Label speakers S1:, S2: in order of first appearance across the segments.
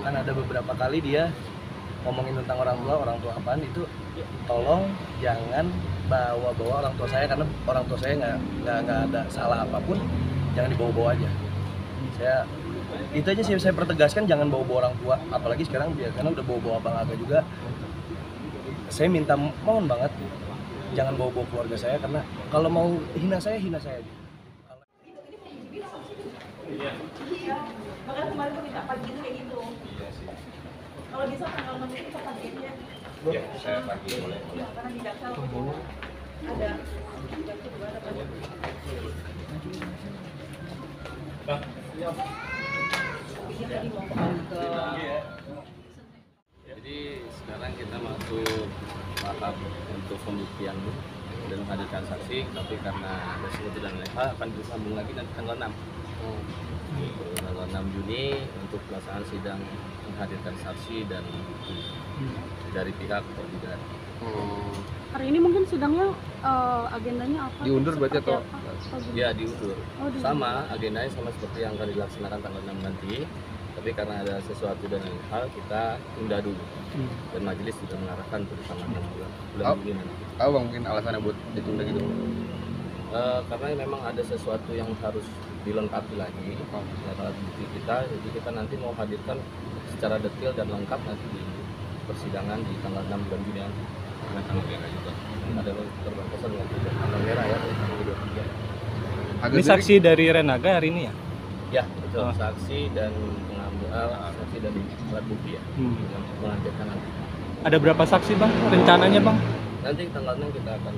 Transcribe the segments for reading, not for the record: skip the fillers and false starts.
S1: Kan ada beberapa kali dia ngomongin tentang orang tua apaan itu, tolong jangan bawa-bawa orang tua saya karena orang tua saya nggak ada salah apapun, jangan dibawa-bawa aja. Saya itu aja sih saya pertegaskan, jangan bawa-bawa orang tua, apalagi sekarang karena udah bawa-bawa Bang Aga juga. Saya minta mohon banget jangan bawa-bawa keluarga saya, karena kalau mau hina saya aja.
S2: Iya. Makanya kemarin tuh minta pagi kayak gitu.
S3: Iya sih.
S2: Kalau bisa tanggal 6 itu kita paginya.
S3: Ya, saya pagi boleh.
S2: Ya, karena di Jaksel ada Jaksel juga ada banyak.
S3: Bang,
S2: Dia tadi mau ke
S4: Jadi sekarang kita masuk tahap untuk pembuktian dan menghadirkan saksi, tapi karena ada sesuatu dan lain hal akan disambung lagi nanti tanggal 6. Tanggal 6 Juni untuk pelaksanaan sidang menghadirkan saksi dan dari pihak tergugat.
S5: Hari ini mungkin sidangnya agendanya apa?
S6: Diundur berarti
S5: Seperti
S6: atau?
S5: apa?
S4: Ya diundur.
S5: Oh, diundur.
S4: Sama agendanya sama seperti yang akan dilaksanakan tanggal 6 nanti. Tapi karena ada sesuatu dan lain hal kita tunda dulu. Dan majelis sudah mengarahkan untuk tanggal 6 bulan Juni nanti.
S6: Tahu bang mungkin alasannya buat ditunda gitu?
S4: Karena memang ada sesuatu yang harus dilengkapi lagi alat bukti kita, jadi kita nanti mau hadirkan secara detail dan lengkap nanti di persidangan di tanggal 6 bulan Juni nanti. Dengan tanggal merah juga ada terbatasan dengan tanggal merah ya, tanggal 23.
S7: Ini saksi dari Renaga hari ini ya?
S4: Ya betul, saksi dan saksi dari alat bukti ya, yang melanjutkan nanti.
S7: Ada berapa saksi bang rencananya bang?
S4: Nanti tanggal 6 kita akan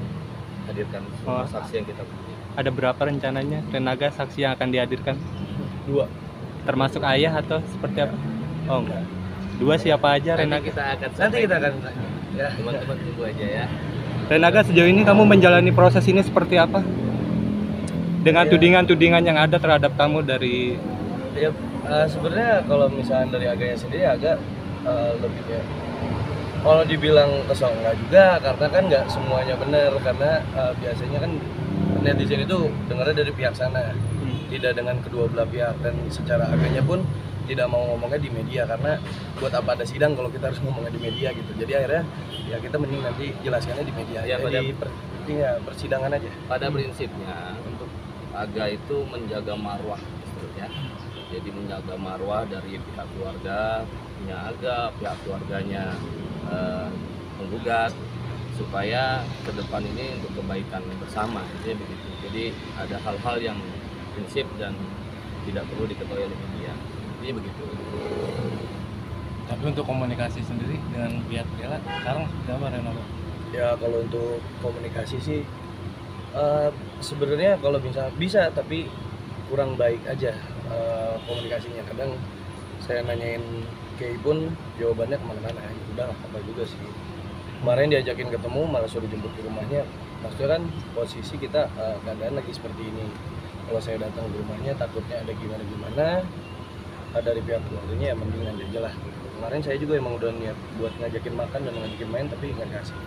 S4: hadirkan semua
S7: Oh.
S4: saksi yang kita punya.
S7: Ada berapa rencananya Renaga saksi yang akan dihadirkan?
S4: 2.
S7: Termasuk ayah atau seperti apa? Oh enggak. 2 siapa aja Renaga?
S4: Nanti kita akan ya teman-teman tunggu aja ya.
S7: Renaga sejauh ini kamu menjalani proses ini seperti apa? Dengan
S1: Ya.
S7: tudingan-tudingan yang ada terhadap kamu dari
S1: Ya sebenarnya kalau misalnya dari Aganya sendiri agak lebih ya, kalau dibilang kesel enggak juga, karena kan nggak semuanya benar, karena biasanya kan netizen itu dengarnya dari pihak sana, tidak dengan kedua belah pihak, dan secara Aganya pun tidak mau ngomongnya di media, karena buat apa ada sidang kalau kita harus ngomongnya di media gitu. Jadi akhirnya ya kita mending nanti jelaskannya di media
S4: Ya,
S1: aja, di persidangan aja.
S4: Pada prinsipnya untuk Aga itu menjaga marwah ya. Jadi menjaga marwah dari pihak keluarga punya Aga, pihak keluarganya menggugat supaya ke depan ini untuk kebaikan bersama, jadi begitu. Jadi ada hal-hal yang prinsip dan tidak perlu diketahui oleh media. Jadi begitu.
S8: Tapi untuk komunikasi sendiri dengan pihak Bella sekarang sudah apa Renova?
S1: Ya kalau untuk komunikasi sih sebenarnya kalau bisa tapi kurang baik aja komunikasinya. Kadang saya nanyain Kay pun jawabannya kemana-mana, udah apa juga sih. Kemarin diajakin ketemu malah suruh jemput ke rumahnya, maksudnya kan posisi kita keadaan lagi seperti ini. Kalau saya datang ke rumahnya takutnya ada gimana-gimana, dari pihak keluarganya ya mendingan aja lah. Kemarin saya juga emang udah niat buat ngajakin makan dan ngajakin main tapi nggak dikasih.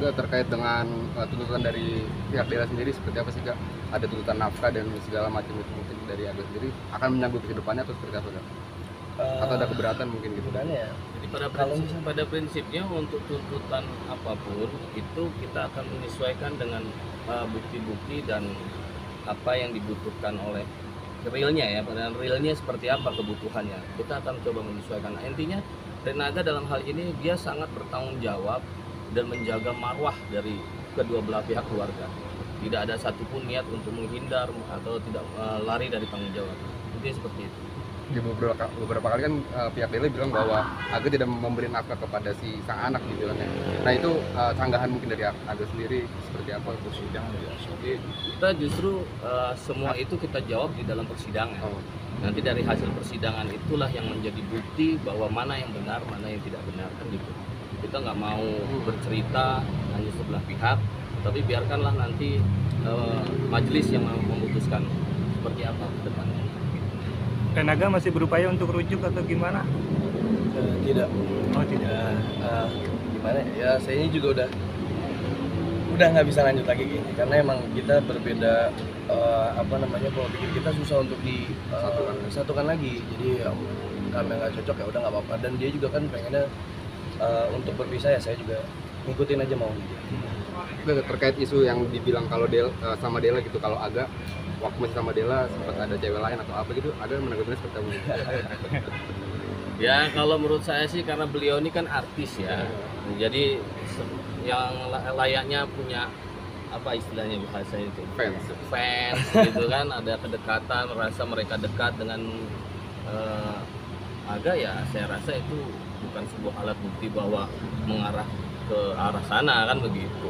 S6: Itu terkait dengan tuntutan dari pihak daerah sendiri seperti apa sih kak? Ada tuntutan nafkah dan segala macam itu mungkin dari Aga sendiri akan menyangkut ke depannya atau seperti apa kak? Atau ada keberatan mungkin gitu?
S1: Sebenarnya
S4: Jadi pada prinsipnya untuk tuntutan apapun itu kita akan menyesuaikan dengan bukti-bukti dan apa yang dibutuhkan oleh realnya ya, dan realnya seperti apa kebutuhannya. Kita akan coba menyesuaikan. Intinya Renaga dalam hal ini dia sangat bertanggung jawab dan menjaga marwah dari kedua belah pihak keluarga. Tidak ada satupun niat untuk menghindar atau tidak lari dari tanggung jawab. Intinya seperti itu.
S6: Di beberapa kali kan pihak Dele bilang bahwa Aga tidak memberi nafkah kepada si sang anak gitu kan ya. Nah itu sanggahan mungkin dari Aga sendiri seperti apa untuk sidang ya?
S4: Jadi kita justru semua itu kita jawab di dalam persidangan.
S6: Oh.
S4: Nanti dari hasil persidangan itulah yang menjadi bukti bahwa mana yang benar, mana yang tidak benar kan gitu. Kita nggak mau bercerita hanya sebelah pihak, tapi biarkanlah nanti majelis yang memutuskan seperti apa ke depannya.
S7: Renaga masih berupaya untuk rujuk atau gimana?
S1: tidak.
S7: Oh tidak.
S1: Gimana ya, saya ini juga udah nggak bisa lanjut lagi gini, karena emang kita berbeda pola pikir kita susah untuk disatukan lagi. Jadi kami nggak cocok ya udah nggak apa-apa, dan dia juga kan pengennya untuk berpisah ya saya juga ngikutin aja mau dia.
S6: Terkait isu yang dibilang kalau sama Dela gitu, kalau Aga waktu masih sama Dela sempat ada cewek lain atau apa gitu, Aga menanggapinya seperti apa?
S4: Ya kalau menurut saya sih karena beliau ini kan artis ya, jadi yang layaknya punya apa istilahnya bahasa itu fans gitu kan, ada kedekatan, merasa mereka dekat dengan Aga, ya saya rasa itu bukan sebuah alat bukti bahwa mengarah ke arah sana kan begitu.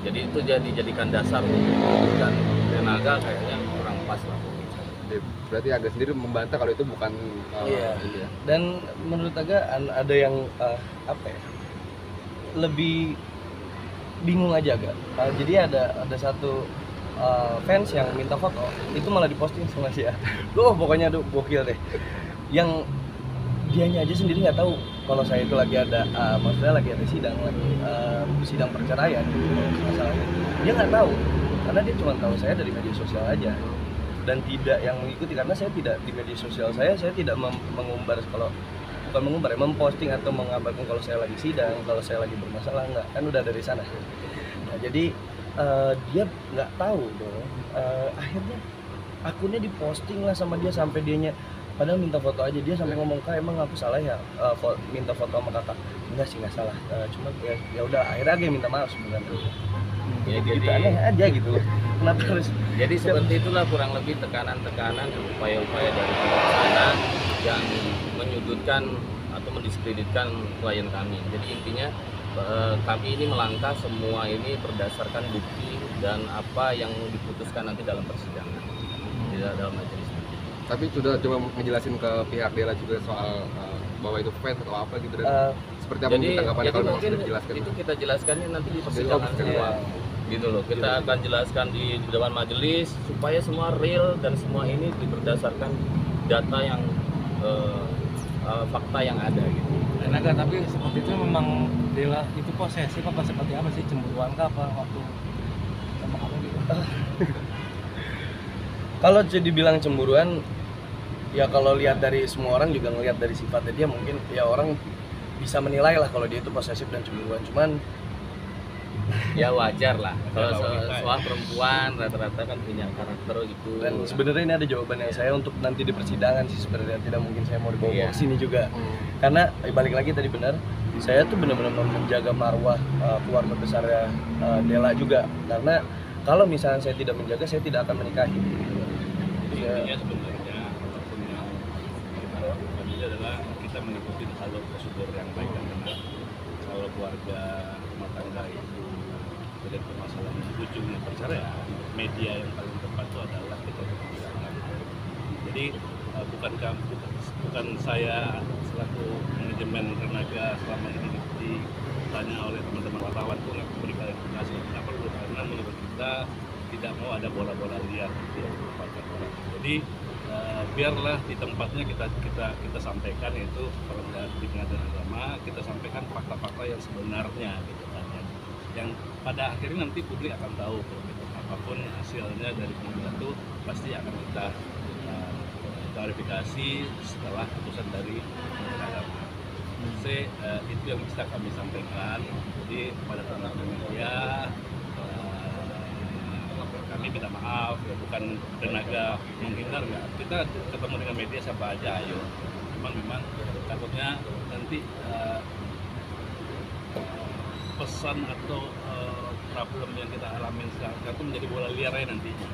S4: Jadi itu dijadikan dasar untuk membuktikan Aga kayaknya kurang pas lah.
S6: Berarti Aga sendiri membantah kalau itu bukan
S1: Iya.
S6: ini ya.
S1: Dan menurut Aga ada yang apa ya, lebih bingung aja Aga. Jadi ada satu fans yang minta foto, itu malah diposting sama dia. Pokoknya gokil deh. Yang dianya aja sendiri nggak tahu kalau saya itu lagi ada maksudnya lagi ada sidang perceraian gitu masalahnya. Dia nggak tahu karena dia cuma tahu saya dari media sosial aja, dan tidak yang mengikuti karena saya tidak di media sosial saya tidak mengumbar, kalau bukan mengumbar ya, memposting atau mengabarkan kalau saya lagi sidang, kalau saya lagi bermasalah, enggak, kan udah dari sana. Nah, jadi dia nggak tahu dong, akhirnya akunnya diposting lah sama dia sampai dianya padahal minta foto aja, dia sampai ngomong, Kak emang aku salah ya minta foto sama kakak? Enggak sih, nggak salah, cuma ya udah akhirnya dia minta maaf sebenarnya.
S4: Ya,
S1: Jadi aneh aja gitu loh, kenapa harus
S4: jadi seperti itulah kurang lebih tekanan-tekanan dan upaya-upaya dari pihak sana yang menyudutkan atau mendiskreditkan klien kami. Jadi intinya kami ini melangkah semua ini berdasarkan bukti dan apa yang diputuskan nanti dalam persidangan, tidak dalam majelis.
S6: Tapi sudah coba ngejelasin ke pihak Dela juga soal bahwa itu fans atau apa gitu, dan seperti apa mungkin tanggapannya kalau
S4: mungkin
S6: sudah dijelaskan?
S4: itu kita jelaskannya nanti di persidangan semua, gitu loh. Kita akan jelaskan di depan majelis supaya semua real dan semua ini berdasarkan data yang fakta yang ada gitu.
S8: Dan Aga, tapi seperti itu memang Dela itu posesif apa seperti apa sih, cemburuan kah apa waktu sama kamu gitu?
S1: Kalau jadi bilang cemburuan, ya kalau lihat dari semua orang juga ngelihat dari sifatnya dia, mungkin ya orang bisa menilai lah kalau dia itu posesif dan cemburuan. Cuman
S4: Ya wajar lah, kalau soal perempuan rata-rata kan punya karakter gitu.
S1: dan sebenarnya ini ada jawabannya saya untuk nanti di persidangan sih sebenarnya, tidak mungkin saya mau dibawa ke sini juga. Karena balik lagi tadi benar, saya tuh benar-benar menjaga marwah keluarga besarnya Dela juga. Karena kalau misalnya saya tidak menjaga, saya tidak akan menikahi.
S3: Intinya sebenarnya apapun yang kita lakukan ini adalah kita mengikuti alur prosedur yang baik dan benar. Kalau keluarga rumah tangga itu ada permasalahan ujungnya perceraian, media yang paling tepat itu adalah kita berbicara. Jadi bukan saya selaku manajemen Renaga selama ini ditanya oleh teman-teman wartawan itu nggak memberi klarifikasi, nggak perlu, karena menurut kita tidak mau ada bola-bola liar yang dimanfaatkan orang. Jadi biarlah di tempatnya kita sampaikan, yaitu di pengadilan agama kita sampaikan fakta-fakta yang sebenarnya gitu kan, yang pada akhirnya nanti publik akan tahu gitu. Apapun hasilnya dari pengadilan itu pasti akan kita klarifikasi setelah putusan dari pengadilan agama. Itu yang bisa kami sampaikan. Jadi pada teman-teman media, kami minta maaf, ya bukan Renaga menghindar, nggak. Kita ketemu dengan media siapa aja, ayo. Memang takutnya nanti pesan atau problem yang kita alami sekarang itu menjadi bola liar nantinya,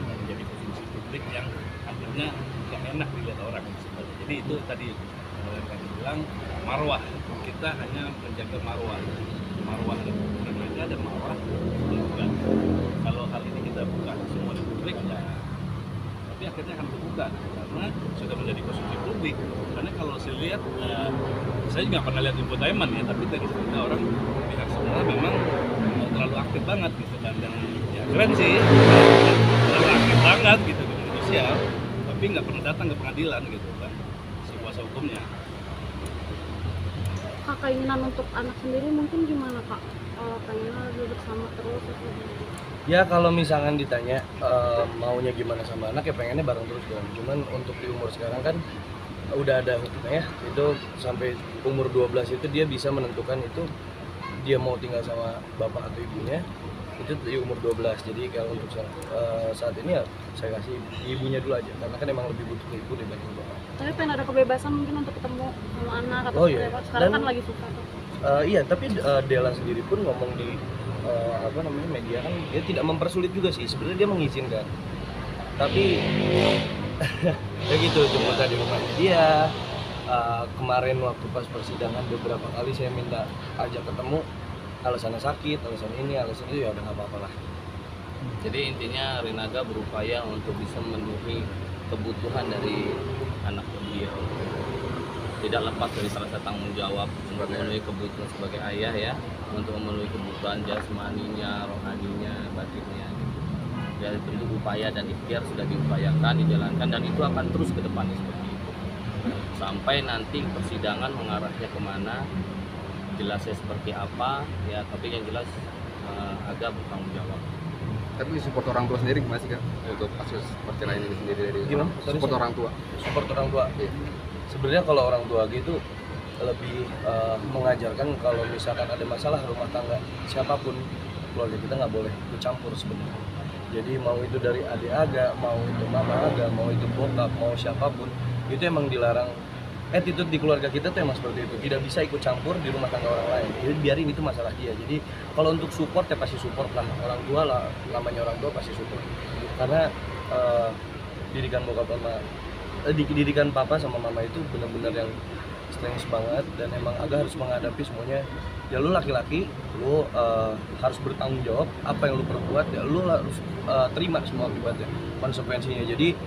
S3: menjadi konsumsi publik yang akhirnya nggak enak dilihat orang sebenarnya. Jadi itu tadi yang kami bilang, marwah kita hanya menjaga marwah Renaga dan marwah juga. Kalau hal ini kita buka semua di publik, ya tapi akhirnya akan terbuka karena sudah menjadi konsumsi publik. Karena kalau saya lihat, saya juga pernah lihat infotainment ya, tapi dari cerita orang pihak sebenarnya memang terlalu aktif banget gitu kan, dan ya keren sih, terlalu aktif banget gitu di media sosial, tapi nggak pernah datang ke pengadilan gitu kan, si kuasa hukumnya.
S5: Kak, keinginan untuk anak sendiri mungkin gimana Kak? Pengen lebih bersama terus atau gimana?
S1: Ya kalau misalkan ditanya maunya gimana sama anak, ya pengennya bareng terus dong. Cuman untuk di umur sekarang kan udah ada hukumnya, itu sampai umur 12 itu dia bisa menentukan itu dia mau tinggal sama bapak atau ibunya itu di umur 12. Jadi kalau untuk saat ini ya saya kasih ibunya dulu aja karena kan emang lebih butuh ibu dibanding bapak.
S5: Tapi pengen ada kebebasan mungkin untuk ketemu sama anak atau
S1: Oh,
S5: seperti
S1: iya.
S5: apa. Sekarang
S1: Dan-
S5: kan lagi suka tuh.
S1: Iya, tapi Della sendiri pun ngomong di apa namanya media kan dia tidak mempersulit juga sih. Sebenarnya dia mengizinkan. Tapi ya gitu cuma tadi rumahnya dia. Kemarin waktu pas persidangan beberapa kali saya minta ajak ketemu, alasannya sakit, alasan ini, alasan itu, ya udah nggak apa-apa lah.
S4: Jadi intinya Rinaga berupaya untuk bisa memenuhi kebutuhan dari anak beliau. Tidak lepas dari rasa tanggung jawab untuk memenuhi kebutuhan sebagai ayah ya, untuk memenuhi kebutuhan jasmaninya, rohaninya, batinnya. Ya tentu upaya dan ikhtiar sudah diupayakan, dijalankan dan itu akan terus ke depannya seperti itu. Sampai nanti persidangan mengarahnya kemana, jelasnya seperti apa, ya tapi yang jelas agak bertanggung jawab.
S6: Tapi support orang tua sendiri gimana sih Kak untuk kasus perceraian ini sendiri dari
S1: Gimana?
S6: support
S1: Sorry.
S6: orang tua?
S1: Support orang tua.
S6: Iya.
S1: Sebenarnya kalau orang tua gitu lebih mengajarkan kalau misalkan ada masalah rumah tangga siapapun keluarga kita nggak boleh ikut campur sebenarnya. Jadi mau itu dari adik aga, mau itu mama aga, mau itu bokap, mau siapapun itu emang dilarang. Attitude di keluarga kita tuh emang seperti itu, tidak bisa ikut campur di rumah tangga orang lain. Jadi biarin itu masalah dia. Jadi kalau untuk support ya pasti support lah, orang tua lah, namanya orang tua pasti support. Karena didikan bokap sama didikan papa sama mama itu benar-benar yang strength banget dan emang agak harus menghadapi semuanya. Ya lu laki-laki, lu harus bertanggung jawab apa yang lu perbuat, ya lu harus terima semua akibatnya, konsekuensinya. Jadi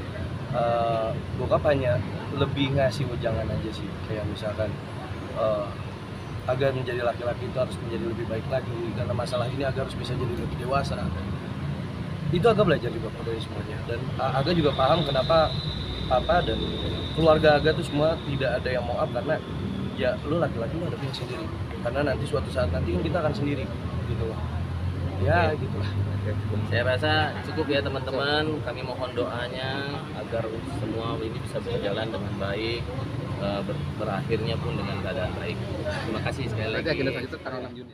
S1: bokap hanya lebih ngasih wejangan aja sih, kayak misalkan agar menjadi laki-laki itu harus menjadi lebih baik lagi karena masalah ini agar harus bisa jadi lebih dewasa. Itu agak belajar juga dari semuanya dan agak juga paham kenapa Papa dan keluarga Aga tuh semua tidak ada yang mau up karena ya lu laki-laki lu hadapin sendiri karena nanti suatu saat nanti kan kita akan sendiri gitu loh ya.
S4: Oke.
S1: Gitulah.
S4: Saya rasa cukup ya teman-teman, kami mohon doanya agar semua ini bisa berjalan dengan baik, berakhirnya pun dengan keadaan baik. Terima kasih sekali
S6: Berarti
S4: lagi.
S6: agenda selanjutnya tanggal 6 Juni.